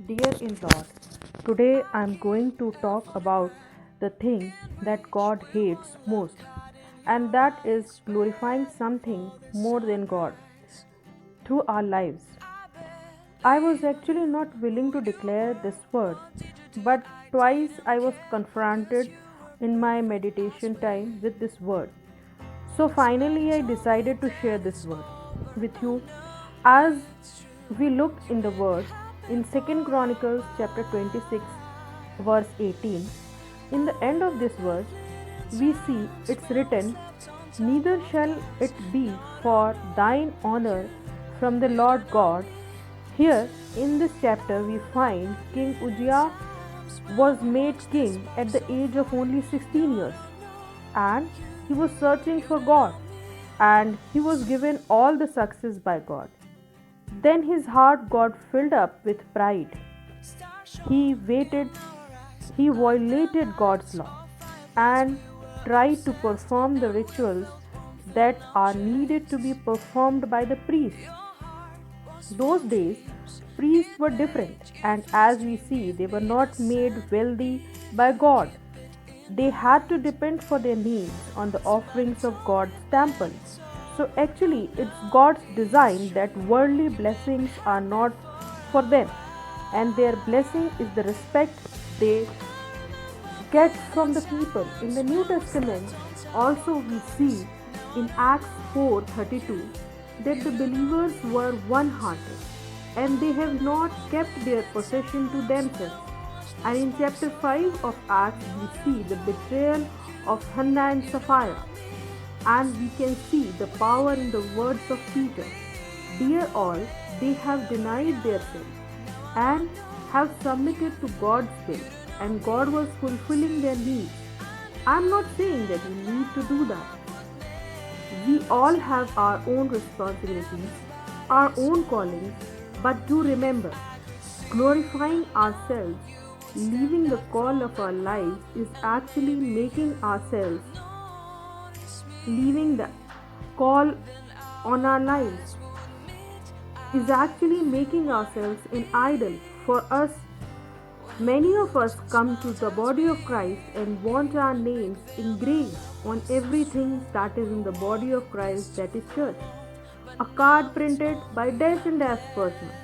Dear in Lord, today I am going to talk about the thing that God hates most, and that is glorifying something more than God through our lives. I was actually not willing to declare this word, but twice I was confronted in my meditation time with this word. So finally, I decided to share this word with you as we look in the word in 2nd Chronicles chapter 26 verse 18. In the end of this verse, we see it's written, "Neither shall it be for thine honor from the Lord God." Here in this chapter, we find King Uzziah was made king at the age of only 16 years, and he was searching for God, and he was given all the success by God. Then his heart got filled up with pride. He waited, he violated God's law and tried to perform the rituals that are needed to be performed by the priest. Those days, priests were different, and as we see, they were not made wealthy by God. They had to depend for their needs on the offerings of God's temple. So actually, it's God's design that worldly blessings are not for them, and their blessing is the respect they get from the people. In the New Testament, also we see in Acts 4:32 that the believers were one-hearted and they have not kept their possession to themselves. And in chapter 5 of Acts, we see the betrayal of Hannah and Sapphira, and we can see the power in the words of Peter. Dear all, they have denied their sin and have submitted to God's will, and God was fulfilling their needs. I'm not saying that we need to do that. We all have our own responsibilities, our own callings, but do remember, glorifying ourselves, living the call of our lives is actually making ourselves, leaving the call on our lives is actually making ourselves an idol for us. Many of us come to the body of Christ and want our names engraved on everything that is in the body of Christ, that is church. A card printed by dash and dash person,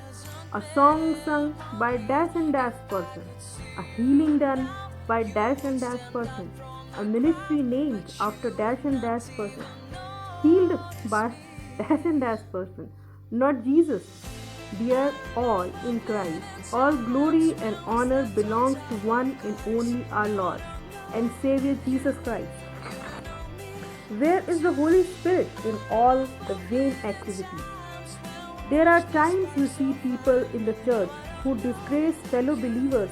a song sung by dash and dash person, a healing done by dash and dash person, a ministry named after dash and dash person, healed by dash and dash person, not Jesus. Dear all in Christ, all glory and honor belongs to one and only our Lord and Savior Jesus Christ. Where is the Holy Spirit in all the vain activities? There are times you see people in the church who disgrace fellow believers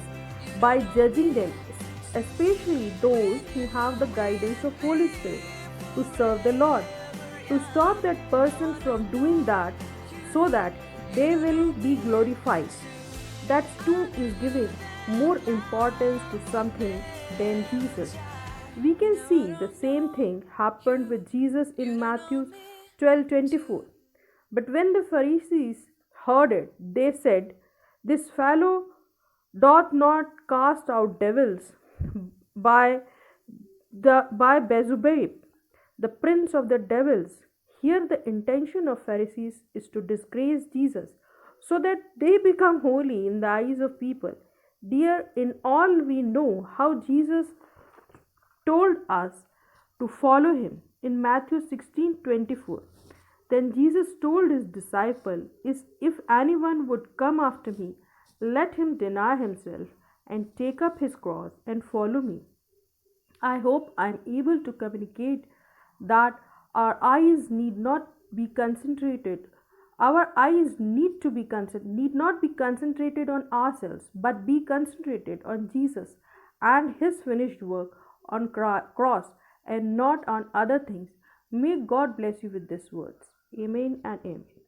by judging them, especially those who have the guidance of Holy Spirit to serve the Lord. To stop that person from doing that so that they will be glorified. That too is giving more importance to something than Jesus. We can see the same thing happened with Jesus in Matthew 12:24. But when the Pharisees heard it, they said, "This fellow doth not cast out devils by by Beelzebub, the prince of the devils." Here the intention of Pharisees is to disgrace Jesus so that they become holy in the eyes of people. Dear, in all we know how Jesus told us to follow him in Matthew 16:24. Then Jesus told his disciple, "Is if anyone would come after me, let him deny himself and take up his cross and follow me." I hope I am able to communicate that our eyes need not be concentrated. Our eyes need not be concentrated on ourselves, but be concentrated on Jesus and His finished work on cross, and not on other things. May God bless you with these words. Amen and amen.